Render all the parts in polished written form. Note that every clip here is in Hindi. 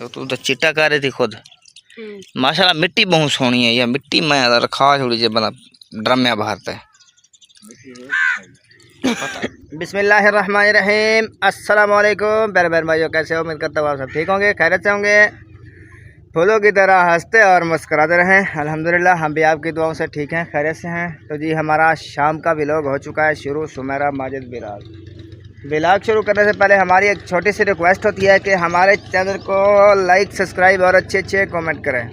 तू तो चिट्टा कर रही थी खुद। माशाल्लाह मिट्टी बहुत सोहनी है। यह मिट्टी में रखा थोड़ी जी बना ड्रम में बाहर है। बिस्मिल्लाहिर्रहमानिर्रहीम। अस्सलाम वालेकुम प्यारे प्यारे भाइयों, कैसे हो? उम्मीद करता हूँ आप सब ठीक होंगे, खैरियत से होंगे, फूलों की तरह हंसते और मुस्कुराते रहें। अल्हम्दुलिल्लाह हम भी आपकी दुआओं से ठीक हैं, खैरियत से हैं। तो जी हमारा शाम का व्लॉग हो चुका है शुरू। सुमेरा माजिद व्लॉग शुरू करने से पहले हमारी एक छोटी सी रिक्वेस्ट होती है कि हमारे चैनल को लाइक, सब्सक्राइब और अच्छे अच्छे कमेंट करें।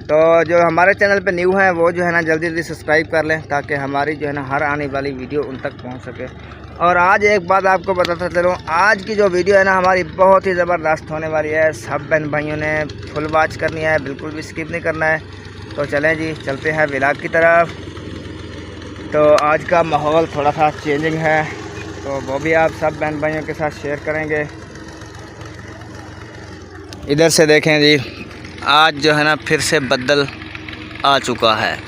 तो जो हमारे चैनल पे न्यू हैं वो जो है ना जल्दी जल्दी सब्सक्राइब कर लें, ताकि हमारी जो है ना हर आने वाली वीडियो उन तक पहुंच सके। और आज एक बात आपको बताता चलूँ, आज की जो वीडियो है ना हमारी बहुत ही ज़बरदस्त होने वाली है। सब बहन भाइयों ने फुल वॉच करनी है, बिल्कुल भी स्किप नहीं करना है। तो चलें जी, चलते हैं व्लॉग की तरफ। तो आज का माहौल थोड़ा सा चेंजिंग है, तो वो भी आप सब बहन भाइयों के साथ शेयर करेंगे। इधर से देखें जी, आज जो है ना फिर से बदल आ चुका है।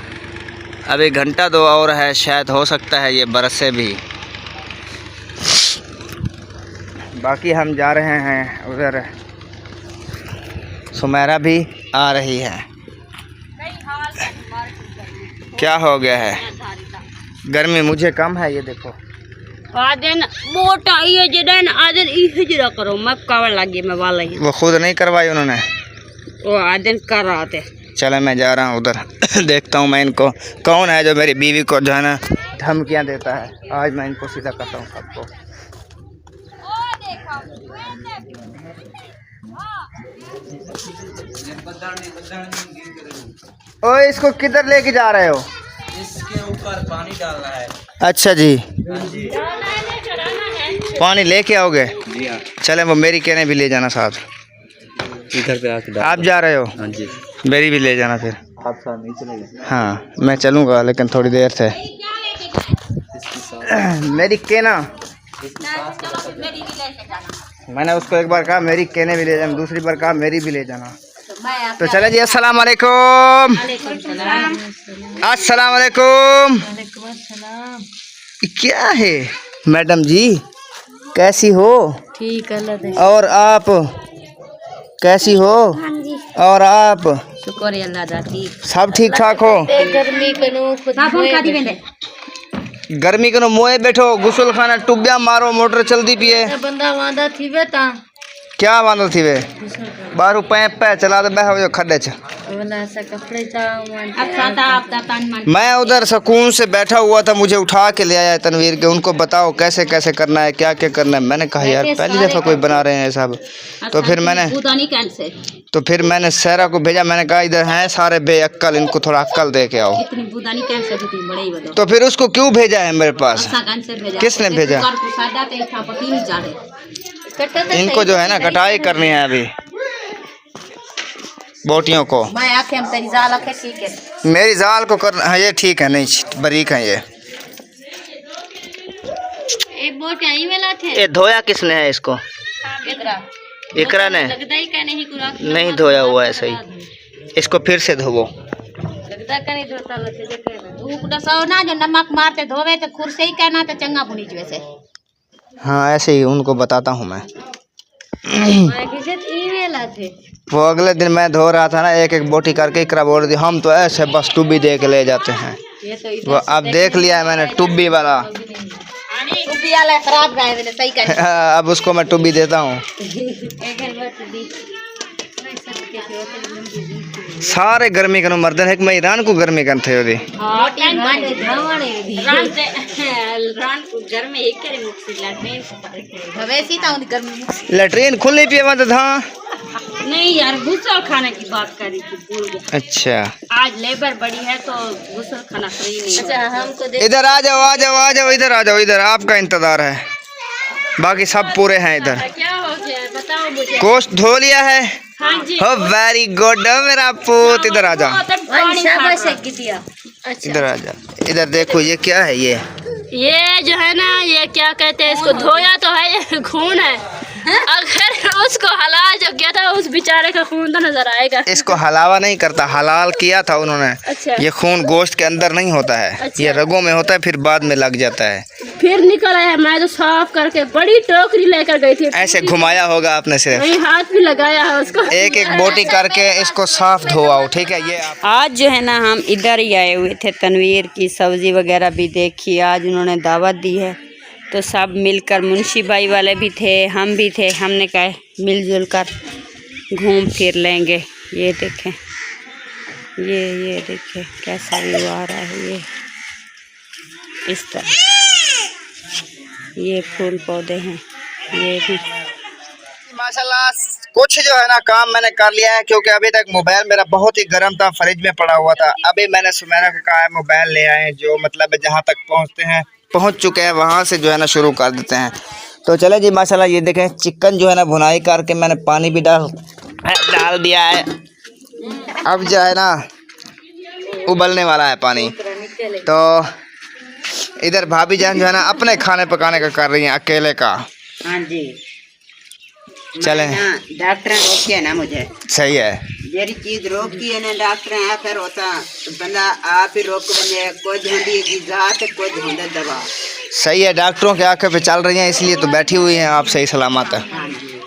अभी घंटा दो और है, शायद हो सकता है ये बरसे भी। बाकी हम जा रहे हैं उधर, सुमेरा भी आ रही है। क्या हो गया है? गर्मी मुझे कम है, ये देखो। आदन मोटा ये जदन आदन ई जरा करो, मैं कवर लगी मैं वाला ही। वो खुद नहीं करवाई उन्होंने, वो आदन कर रहा थे। चलो मैं जा रहा हूँ उधर देखता हूँ मैं इनको। कौन है जो मेरी बीवी को जो है ना धमकियाँ देता है? आज मैं इनको सीधा करता हूँ सबको। ओए इसको किधर लेके जा रहे हो? इसके ऊपर पानी डालना है। अच्छा जी, पानी लेके आओगे? चले वो मेरी कहने भी ले जाना साथ। इधर पे आके आप जा रहे हो? हाँ जी, मेरी भी ले जाना फिर। आप साथ नहीं चलेंगे? हाँ मैं चलूँगा, लेकिन थोड़ी देर से। मेरी कहना, मैंने उसको एक बार कहा मेरी कहने भी ले जाना, दूसरी बार कहा मेरी भी ले जाना। तो चले जी, अस्सलाम वालेकुम। अस्सलाम वालेकुम। क्या है मैडम जी, कैसी हो? ठीक है। और आप कैसी हो? और आप? शुक्र अल्लाह दा ठीक, सब ठीक ठाक हो? गर्मी कनो मोए बैठो, गुसल खाना टुब्या मारो, मोटर चलती पिए। बंदा वादा थी बेटा। क्या वादा थी वे? बारू पैप पे चला दे बैठो खड्डे च। मैं उधर सुकून से बैठा हुआ था, मुझे उठा के ले आया तनवीर के। उनको बताओ कैसे कैसे करना है, क्या क्या करना है। मैंने कहा यार पहली दफ़ा कोई बना रहे हैं सब। तो फिर मैंने सहरा को भेजा। मैंने कहा इधर हैं सारे बेअक्ल, इनको थोड़ा अक्ल दे के आओ। तो फिर उसको क्यों भेजा है मेरे पास? किसने भेजा? इनको जो है ना कटाई करनी है अभी, बोटियों को। मेरी जाल को करना है, ये ठीक है, नहीं बारीक है ये। ये धोया किसने है इसको? इकरा ने नहीं धोया हुआ है सही। इसको फिर से धोवो। जो नमक मारते धोवे तो खुर से ही कहना तो चंगा बुनी वैसे। हाँ ऐसे ही उनको बताता हूँ मैं। वो अगले दिन मैं धो रहा था ना, एक एक बोटी करके इकरा बोल दी, हम तो ऐसे बस टुब्बी दे के ले जाते हैं। वो अब देख लिया है मैंने, टुब्बी वाला। खराब सही कर। अब उसको मैं टुब्बी देता हूँ। सारे गर्मी का मर्दन है कि मैं ईरान को गर्मी कर थे। लैट्रीन खुली पिए मत था। नहीं यार, गुसल खाने की बात करी थी, भूल गया। अच्छा, आज लेबर बड़ी है तो गुसल खाना फ्री नहीं। अच्छा हमको इधर आ जाओ, आ जाओ, आ जाओ, इधर आ जाओ, इधर आपका इंतजार है। बाकी सब पूरे हैं इधर। क्या हो गया बताओ मुझे। गोश्त धो लिया है? हाँ जी। हो वेरी गुड मेरा पूत। इधर आ जा, इधर आ जा। इधर देखो ये क्या है? ये जो है ना, ये क्या कहते हैं इसको, धोया तो है, ये खून है। अगर उसको हलाल जो किया था उस बेचारे का खून तो नजर आएगा। इसको हलावा नहीं करता, हलाल किया था उन्होंने। अच्छा। ये खून गोश्त के अंदर नहीं होता है। अच्छा। ये रगों में होता है, फिर बाद में लग जाता है। फिर निकल आया, मैं तो साफ करके बड़ी टोकरी लेकर गई थी। ऐसे घुमाया होगा आपने सिर्फ, नहीं हाथ भी लगाया है उसको। एक एक बोटी करके इसको साफ धोआओ, ठीक है। ये आज जो है ना हम इधर ही आए हुए थे, तनवीर की सब्जी वगैरह भी देखी, आज उन्होंने दावत दी है तो सब मिलकर, मुंशी भाई वाले भी थे, हम भी थे, हमने कहा मिलजुल कर घूम फिर लेंगे। ये देखें, ये देखें कैसा व्यू आ रहा है। ये इस तरह ये फूल पौधे हैं, ये भी माशाल्लाह कुछ जो है ना काम मैंने कर लिया है, क्योंकि अभी तक मोबाइल मेरा बहुत ही गर्म था, फ्रिज में पड़ा हुआ था। अभी मैंने सुमेरा को कहा है मोबाइल ले आए, जो मतलब जहाँ तक पहुँच चुके हैं वहाँ से जो है ना शुरू कर देते हैं। तो चले जी माशाल्लाह, ये देखें चिकन जो है ना भुनाई करके मैंने पानी भी डाल दिया है। अब जो है ना उबलने वाला है पानी। तो इधर भाभी जान जो है ना अपने खाने पकाने का कर रही हैं, अकेले का। हाँ जी, चले डॉक्टर रोक के ना मुझे, सही है। मेरी चीज रोक दी है ना डॉक्टर है, फिर होता बंदा आप ही रोक बने, कोई ढूंढी गिजात, कोई ढूंढे दवा। सही है, डॉक्टरों के आंखें पे चल रही हैं, इसलिए तो बैठी हुई हैं आप सही सलामत है। हाँ जी,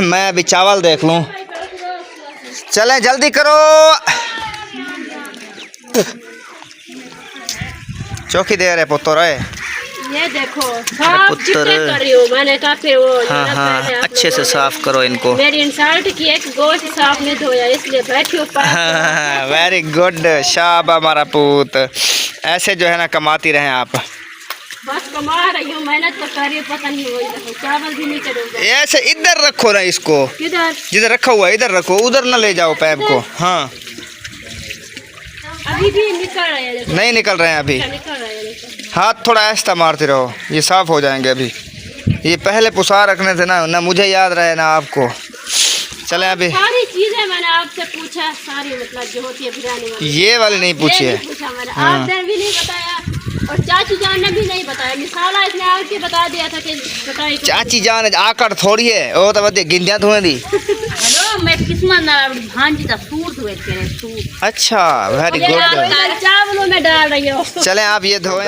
मैं अभी चावल देख लूं। चले जल्दी करो, चौकी दे रहे पुत्र है। ये देखो साफ चिट्टे कर रही हूँ, मैंने कहा फिर वो हाँ अच्छे से साफ करो इनको। मेरी इंसल्ट की एक गोश्त साफ नहीं धोया, इसलिए बैठी हूँ। वेरी गुड, शाबा हमारा पूत। ऐसे जो है ना कमाती रहें आप। बस कमा रही हूँ, मेहनत तो कर रही हूँ, पता नहीं वही देखो चावल भी नहीं चढ़ूंगा। ऐसे इधर रखो ना इसको, किधर? जिधर रखा हुआ है इधर रखो, उधर ना ले जाओ पैप को। हाँ अभी भी निकल रहे हैं, देखो नहीं निकल रहे हैं अभी। निकल रहे हैं, देखो। हाथ थोड़ा ऐसा मारते रहो, ये साफ हो जाएंगे अभी। ये पहले पुसा रखने थे ना मुझे याद रहे ना आपको। चले अभी सारी चीजें मैंने आपसे पूछा, सारी मतलब जो होती है बिरयानी वाली, ये वाली नहीं पूछी है। पूछा मैंने, हाँ। आपने भी नहीं बताया और चाची जान ने भी नहीं बताया। मिसाला इसने आके बता दिया था कि बताई। चाची जान आकड़ थोड़ी है, वो तो बदे गिंदियां धुएं दी। हेलो मैं किस्मत ना भांजी का सूट हुए तेरे सूट। अच्छा वेरी गुड। चावलों में डाल रही हो। चले आप ये धोए।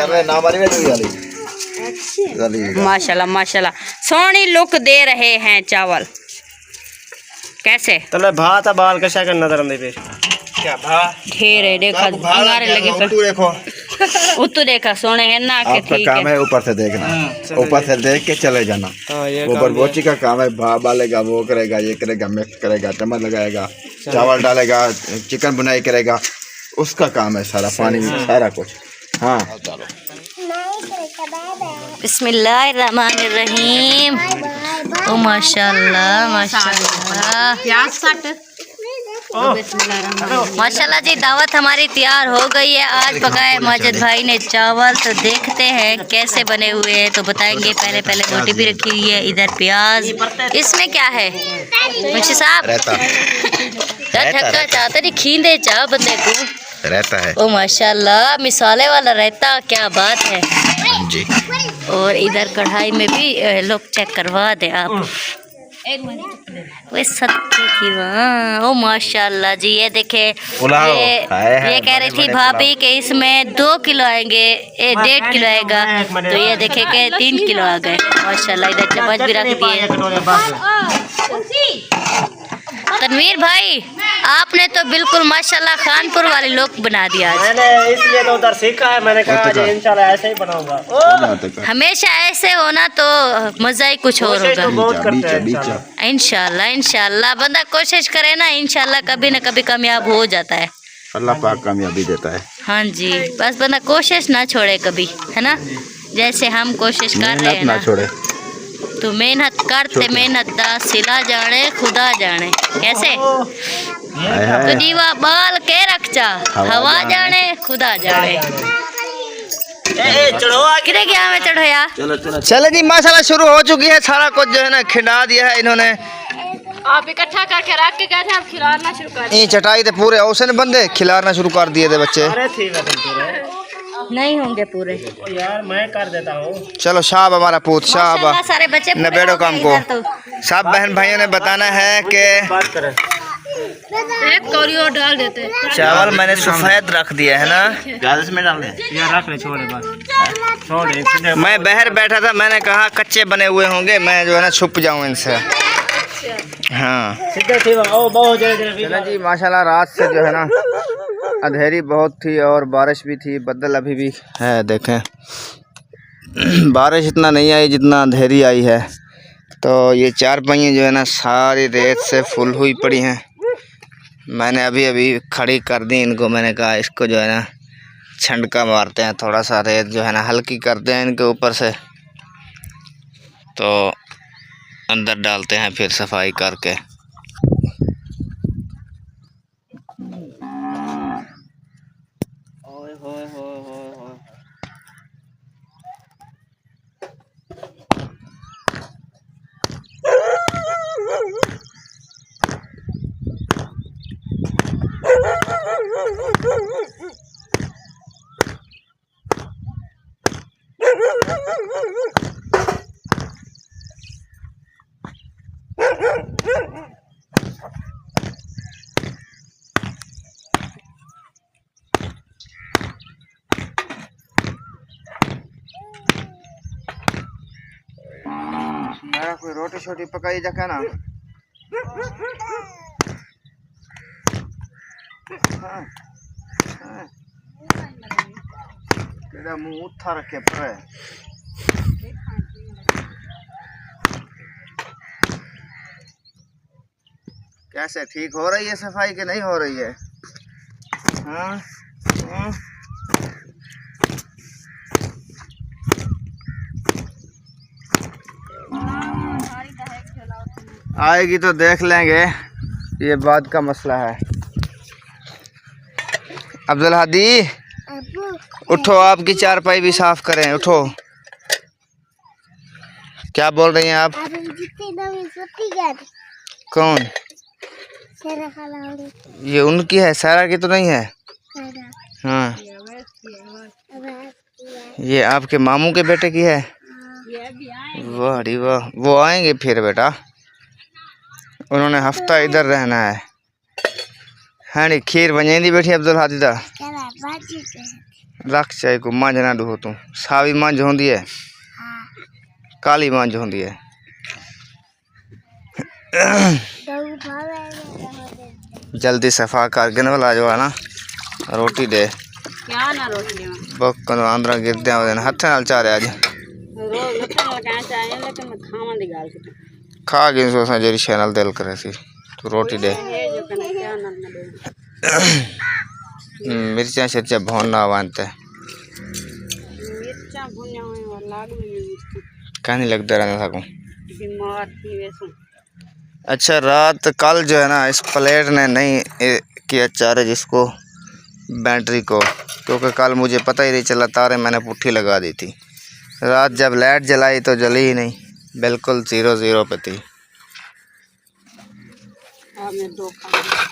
माशाल्लाह माशाल्लाह, सोनी लुक दे रहे हैं चावल। कैसे तले भात बाल कशा करना तरम पे क्या भा ढेर है, देखा अंगारे लगे पर देखो उतो देखा सोने है ना के। आपका ठीक काम है, है ऊपर से देखना, ऊपर से देख के चले जाना। वो बरबोची का काम है, भाप डालेगा, वो करेगा, ये करेगा, मिक्स करेगा, टमाटर लगाएगा, चावल डालेगा, चिकन बुनाई करेगा, उसका काम है सारा, पानी में सारा कुछ। हाँ बिस्मिल्लाहिर्रहमानिर्रहीम। ओ माशाल्लाह माशाल्लाह, प्याज काट। माशाल्लाह जी, दावत हमारी तैयार हो गई है। आज पकाए माजिद भाई ने चावल, तो देखते हैं कैसे बने हुए हैं, तो बताएंगे। पहले रोटी भी रखी हुई है, इधर प्याज। इसमें क्या है मुंशी साहब? चाहते नहीं खींदे चाह बंदे को रहता है। ओ माशाल्लाह, मिसाले वाला रहता, क्या बात है जी। और इधर कढ़ाई में भी लोग चेक करवा दे आप। वे सत्य थी वहाँ। ओ माशाल्लाह जी, ये देखे, ये कह रही थी भाभी कि इसमें 2 किलो आएंगे, 1.5 किलो आएगा, तो ये देखे के 3 किलो आ गए माशाल्लाह। इधर चम्मच भी रख दिए। तनवीर भाई, आपने तो बिल्कुल माशाल्लाह खानपुर वाले लोग बना दिया आज। मैंने इसलिए तो उधर सीखा है, मैंने कहा आज इंशाल्लाह ऐसे ही बनाऊंगा। हमेशा ऐसे होना तो मजा ही कुछ और होगा। बहुत करते हैं इंशाल्लाह इंशाल्लाह, बंदा कोशिश करे ना, इंशाल्लाह कभी न कभी कामयाब हो जाता है। अल्लाह पाक कामयाबी देता है। हाँ जी, बस बंदा कोशिश ना छोड़े कभी, है ना। जैसे हम कोशिश कर रहे हैं ना ना, छोड़े तो मेहनत करते मेहनत दा सिला जाने खुदा जाने। कैसे तो जीवा बाल के रखचा, हवा जाने खुदा जाने। किधर गया मैं चढ़ोया। चले जी माशाल्लाह शुरू हो चुकी है, सारा कुछ जो है ना खिंडा दिया है इन्होंने। आप इकट्ठा करके रख के गए थे, आप खिलाना शुरू कर। ये चटाई थे पूरे औसन बंदे खिलाना शुरू कर दिए थे बच्चे। नहीं होंगे पूरे। ओ यार मैं कर देता हूँ। चलो शाब हमारा पूत शाब माशाल्लाह सारे बच्चे पूरे नबेड़ो हो काम गए को। इधर तो। सब बहन भाइयों ने बताना है कि बात करें। एक कौड़ी और डाल देते। चावल मैंने सफेद रख दिया है ना। ज्यादा इसमें डाल दे। यार रख ले, छोड़ बस, छोड़ दे। मैं बाहर बैठा था, मैंने कहा कच्चे बने हुए होंगे, मैं जो है ना छुप जाऊं इनसे। हाँ सीधे थी ओ बहुत जल्दी। चलो जी माशाल्लाह रात से जो है ना अंधेरी बहुत थी और बारिश भी थी, बादल अभी भी है देखें। बारिश इतना नहीं आई जितना अंधेरी आई है। तो ये चार पहिए जो है ना सारी रेत से फुल हुई पड़ी हैं। मैंने अभी अभी खड़ी कर दी इनको, मैंने कहा इसको जो है ना छंडका मारते हैं, थोड़ा सा रेत जो है ना हल्की करते हैं इनके ऊपर से, तो अंदर डालते हैं फिर सफाई करके। मेरा कोई रोटी छोटी पकाई जाके ना। तेरा मुंह उठा रखे पर कैसे ठीक हो रही है सफाई कि नहीं हो रही है? हाँ हाँ। आएगी तो देख लेंगे, ये बात का मसला है। अब्दुल हादी उठो, आपकी चारपाई भी साफ करें, उठो। क्या बोल रही हैं आप? कौन? ये उनकी है, सारा की तो नहीं है। हाँ ये आपके मामू के बेटे की है। वाह रे वाह, वो आएंगे फिर बेटा, उन्होंने हफ्ता इधर रहना है। हाँ नी खीर बनेंदी बैठी अब्दुल हादी दा रख चाय को मांझ ना डूहो तू। सावी मांझ होंदी है, काली मांझ होंदी है। जल्दी सफा करके ना ला जो है ना रोटी दे। क्या ना रोटी बक आंद्रा गिर दे हथ नाल चारे आज खा गए सोसा जेरी चैनल दिल करे सी। तू रोटी दे। मिर्चा शिर्चा भोनना वानते कहानी लगता रहना था को। अच्छा रात कल जो है ना इस प्लेट ने नहीं किया चार्ज इसको बैटरी को, क्योंकि कल मुझे पता ही नहीं चला, तारे मैंने पुट्ठी लगा दी थी। रात जब लाइट जलाई तो जली ही नहीं, बिल्कुल 0 पे थी।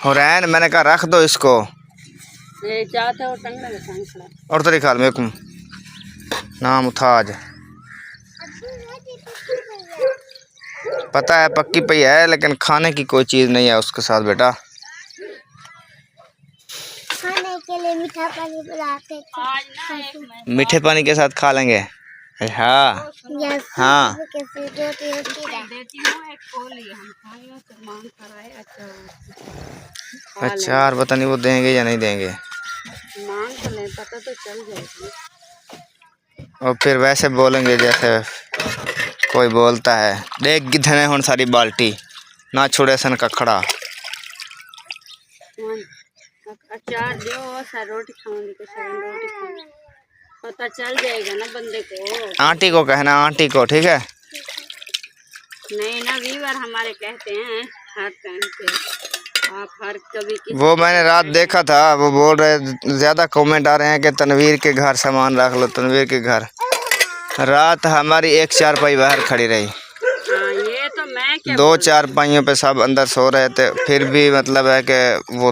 और मैंने कहा रख दो इसको और तरीका मेरे को नाम उठा आज। पता है पक्की पई है लेकिन खाने की कोई चीज़ नहीं है उसके साथ बेटा। खाने के लिए मीठा पानी बुलाते हैं। मीठे पानी के साथ खा लेंगे। हाँ हाँ अचार पता नहीं वो देंगे या नहीं देंगे, मांग तो नहीं पता तो चल जाएगा। और फिर वैसे बोलेंगे जैसे कोई बोलता है देख गिधने हुन सारी बाल्टी ना छोड़े सन कखड़ा। अचार दो सर रोटी खाऊंगी तो सर रोटी खाऊंगी, पता चल जाएगा ना बंदे को। आंटी को कहना, आंटी को ठीक है। नहीं ना व्यूअर हमारे कहते हैं हर टाइम पे आप हर कभी वो मैंने रात देखा था, वो बोल रहे ज़्यादा कमेंट आ रहे हैं कि तनवीर के घर सामान रख लो, तनवीर के घर। रात हमारी एक चारपाई बाहर खड़ी रही। हाँ ये तो मैं दो चारपाइयों पे सब अंदर सो रहे थे, फिर भी मतलब है कि वो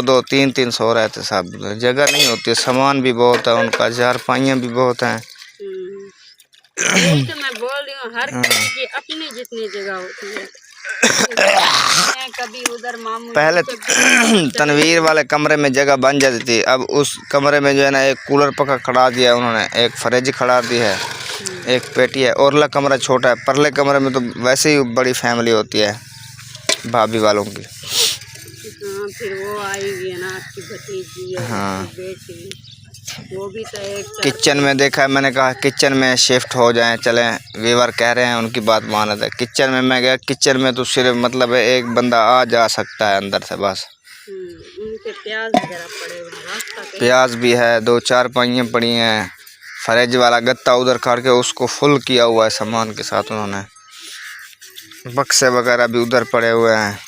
दो तीन सो रहे थे सब। जगह नहीं होती, सामान भी बहुत है उनका, चारपाइयाँ भी बहुत हैं। तो मैं बोल रही हूँ हर किसी की अपनी जितनी जगह होती है। कभी उधर मामू पहले तनवीर वाले कमरे में जगह बन जाती थी, अब उस कमरे में जो है ना एक कूलर पका खड़ा दिया उन्होंने, एक फ्रिज खड़ा दी है, एक पेटी है। औरला कमरा छोटा है, परले कमरे में तो वैसे ही बड़ी फैमिली होती है भाभी वालों की। हाँ, फिर वो आएगी है ना आपकी भतीजी है, हाँ। बेटी, वो भी तो एक किचन में देखा है, मैंने कहा किचन में शिफ्ट हो जाएं, चलें। वीवर कह रहे हैं उनकी बात माना था। किचन में मैं गया, किचन में तो सिर्फ मतलब है एक बंदा आ जा सकता है अंदर से बस। उनके प्याज वगैरह पड़े हुए हैं, रास्ता प्याज भी है, दो चारपाइयाँ पड़ी हैं, फ्रिज वाला गत्ता उधर करके उसको फुल किया हुआ है सामान के साथ उन्होंने। बक्से वगैरह भी उधर पड़े हुए हैं।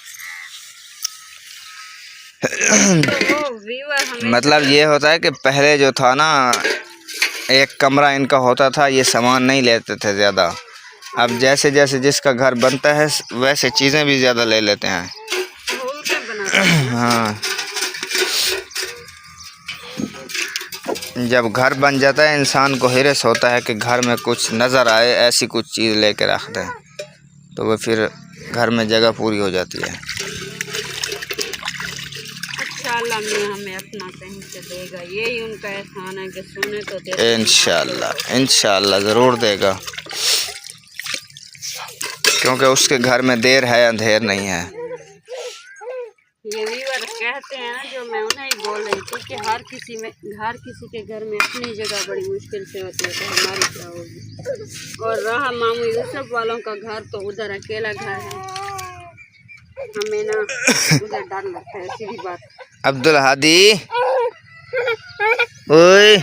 मतलब ये होता है कि पहले जो था ना, एक कमरा इनका होता था, ये सामान नहीं लेते थे ज़्यादा। अब जैसे जैसे जिसका घर बनता है वैसे चीज़ें भी ज़्यादा ले लेते हैं। हाँ, जब घर बन जाता है इंसान को हिरस होता है कि घर में कुछ नज़र आए, ऐसी कुछ चीज़ लेके रख दें, तो वो फिर घर में जगह पूरी हो जाती है। इंशाल्लाह में हमें अपना कहीं से देगा, यही उनका एहसान है कि सोने तो दे। इंशाल्लाह ज़रूर देगा, क्योंकि उसके घर में देर है अंधेर नहीं है। ये वीवर कहते हैं ना, जो मैं उन्हें ही बोल रही थी कि हर किसी के घर में अपनी जगह बड़ी मुश्किल से होती है, तो हमारी क्या होगी। और रहा मामू यूसुफ वालों का घर, तो उधर अकेला घर है, हमें ना उधर डर लगता है, सीधी बात। अब्दुल हादी, ओए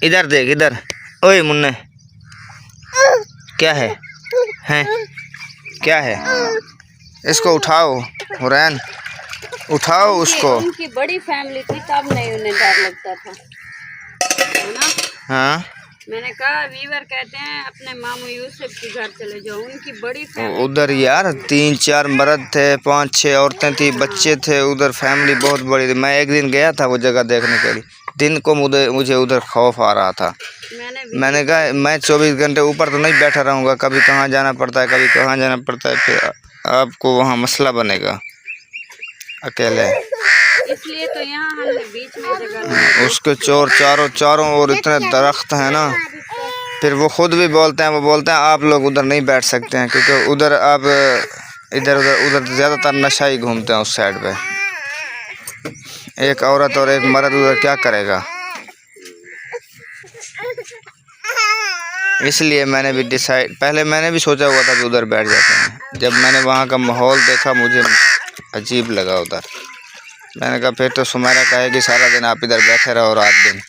इधर देख, इधर। ओए मुन्ने, क्या है? हैं क्या है? इसको उठाओ हुरैन, उठाओ उसको। उनकी बड़ी फैमिली थी तब नहीं उन्हें डर लगता था, है ना? हाँ, मैंने कहा वीवर कहते हैं अपने मामू यूसुफ के घर चले जाओ, उनकी बड़ी फैमिली। उधर यार 3-4 मर्द थे, 5-6 औरतें थी, बच्चे थे, उधर फैमिली बहुत बड़ी थी। मैं एक दिन गया था वो जगह देखने के लिए, दिन को मुझे उधर खौफ आ रहा था। मैंने कहा मैं 24 घंटे ऊपर तो नहीं बैठा रहूँगा, कभी कहाँ जाना पड़ता है, कभी कहाँ जाना पड़ता है, फिर आपको वहाँ मसला बनेगा अकेले। इसलिए तो यहाँ हमने बीच में जगह, उसके चारों ओर इतने दरख्त हैं ना, फिर वो खुद भी बोलते हैं आप लोग उधर नहीं बैठ सकते हैं, क्योंकि उधर आप उधर ज़्यादातर नशा ही घूमते हैं उस साइड पे। एक औरत और एक मर्द उधर क्या करेगा। इसलिए मैंने भी पहले मैंने भी सोचा हुआ था कि उधर बैठ जाते हैं। जब मैंने वहाँ का माहौल देखा मुझे अजीब लगा उधर। मैंने कहा फिर तो सुमेरा कहेगी सारा दिन आप इधर बैठे रहो रात दिन।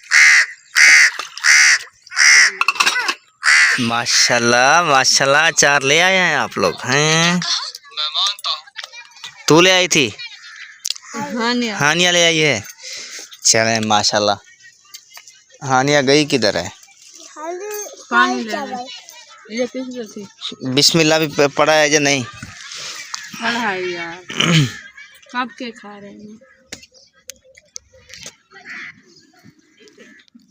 माशाल्लाह माशाल्लाह, अचार ले आए हैं आप लोग हैं? तू ले आई थी? हानिया ले आई है। चले माशाल्लाह। हानिया गई किधर है? बिस्मिल्लाह भी पढ़ा है या नहीं? पढ़ा है यार, कब के खा रहे हैं।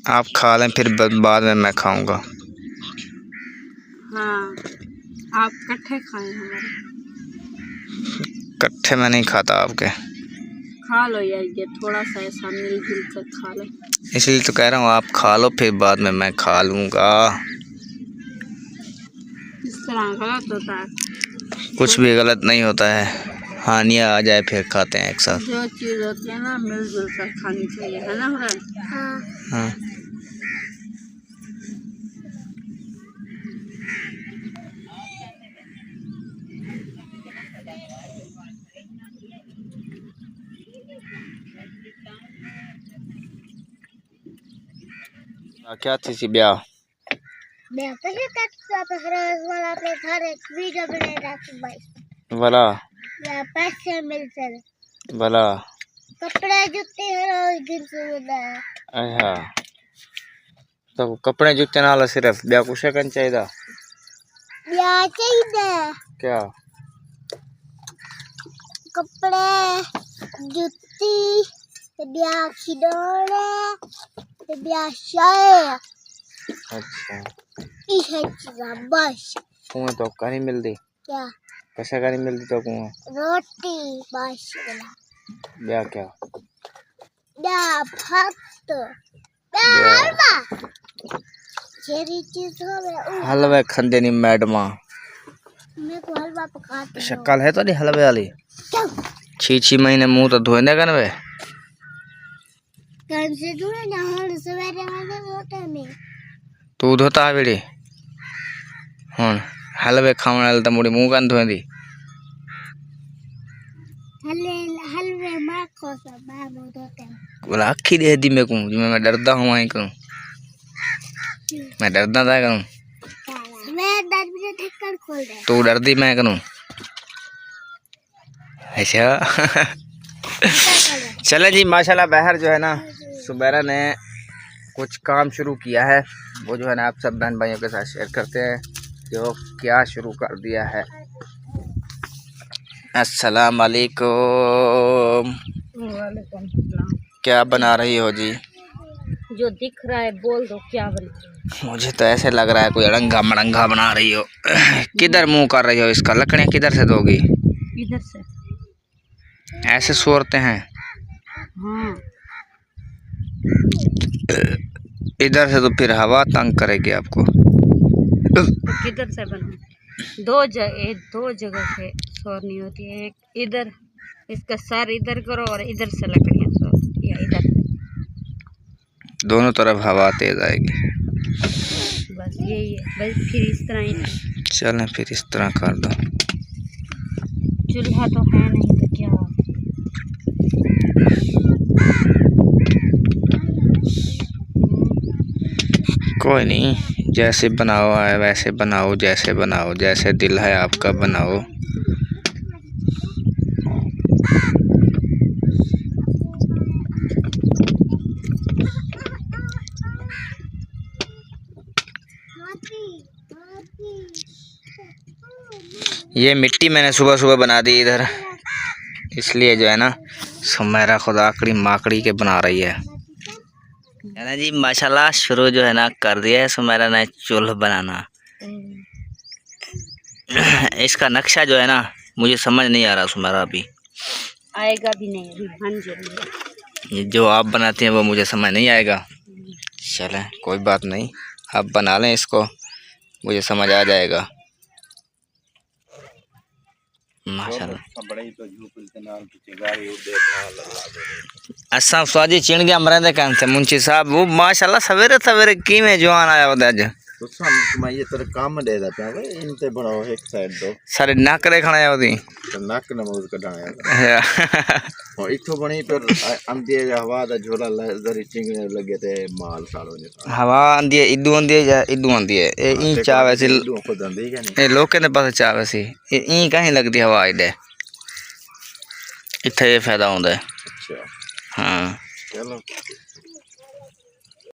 आप खा लें फिर बाद में मैं खाऊंगा। हाँ, आप कट्ठे खाएं हमारे। कट्ठे में नहीं खाता आपके। खा लो यार, ये थोड़ा सा ऐसा मिलजुल कर खा लो। इसलिए तो कह रहा हूँ आप खा लो फिर बाद में मैं खा लूँगा। इस तरह गलत होता है? कुछ भी गलत नहीं होता है। हानिया आ जाए फिर खाते हैं एक साथ। जो चीज़ होती है ना मिलजुल कर खानी चाहिए, है ना हुरैन? हाँ। क्या थी सी ब्याह? मैं कैसे करता था वाला अपने घर एक वीडियो बनाया था भाई भला या पैसे मिलते भला कपड़े जूते हर दिन से मिलता है। अच्छा, तो कपड़े जूते नाल सिर्फ ब्याह कुछ करना चाहिए। ब्याह चाहिए क्या? कपड़े, जुत्ती, ते ब्याह खिलौने, ते ब्याह चाय। अच्छा, इहे चीज़ां बस। कुएं तो का नहीं मिलती? क्या? कैसे का नहीं मिलती तो कुएं? रोटी बस वाला। ब्याह क्या? ब्याह भात, ब्याह हलवा। जेरी चीज़ होवे हलवे खंदे नहीं मैडमा। मेरे को हलवा पकाते हो। शक्ल है तो नहीं हलवे वाली। क्यों? 6 महीने मुंह तो धोए ना वे। कौन से दूर ना हर सवेरे वाले होते में। तू धोता है बेड़ी हुन हलवे खाने वाले तो मुड़ी मुंह कन धोएंदी। हलवे माँ को सब बाबू होते हैं। बोला अखी दे दी मेरे को जिम्मे मैं डरदा हूँ वहीं करूँ। मैं डरदा था करूँ। मैं दर भी ढक्कन खोल दे। तू डरदी मैं करूँ। अच्छा चले जी माशाल्लाह बहर जो है ना सुबैरा ने कुछ काम शुरू किया है वो जो है ना आप सब बहन भाइयों के साथ शेयर करते हैं जो क्या शुरू कर दिया है। अस्सलाम वालेकुम। क्या बना रही हो जी? जो दिख रहा है बोल दो क्या बना। मुझे तो ऐसे लग रहा है कोई अड़ंगा मड़ंगा बना रही हो। किधर मुंह कर रही हो इसका? लकड़ियाँ किधर से दोगी? इधर से ऐसे सोरते हैं। हाँ इधर से तो फिर हवा तंग करेगी आपको। तो किधर से बना? दो जगह से सोरनी होती है। एक इधर इसका सर इधर करो और इधर से लकड़ियाँ सो या इधर दोनों तरफ हवा तेज आएगी। बस यही है। बस फिर इस तरह ही चलें फिर इस तरह कर दो। चूल्हा तो है नहीं तो क्या। कोई नहीं जैसे बनाओ है वैसे बनाओ जैसे बनाओ जैसे दिल है आपका बनाओ। ये मिट्टी मैंने सुबह सुबह बना दी इधर इसलिए जो है ना सुमेरा खुदा आकड़ी माकड़ी के बना रही है ना जी माशाल्लाह। शुरू जो है ना कर दिया है सुमेरा ने चूल्हा बनाना। इसका नक्शा जो है ना मुझे समझ नहीं आ रहा सुमेरा अभी। आएगा भी नहीं अभी बन जाएगा। जो आप बनाते हैं वो मुझे समझ नहीं आएगा। चलें कोई बात नहीं आप बना लें इसको मुझे समझ आ जाएगा माशाल्लाह। असा स्वाजी चिण गया मरेंदे कान से मुंशी साहब वो माशाल्लाह सवेरे सवेरे की में जवान आया होता अज। तो सब मैं ये तेरे काम दे देता है भाई इनते बनाओ एक साइड दो सारे नाक रे खाना होती तो नाक न मोज कढ़ाया और इथो बनी पर अंधे हवा दा झोला जरी चिंगने लगे थे माल सालो ने हवा आंदी है इदू आंदी है या इदू आंदी है ए ई चावे सी खुद आंदी है नहीं ए लोके ने पास चावे सी ए ई कहीं लगदी हवा इदे इथे ये फायदा होंदा है। अच्छा हाँ चलो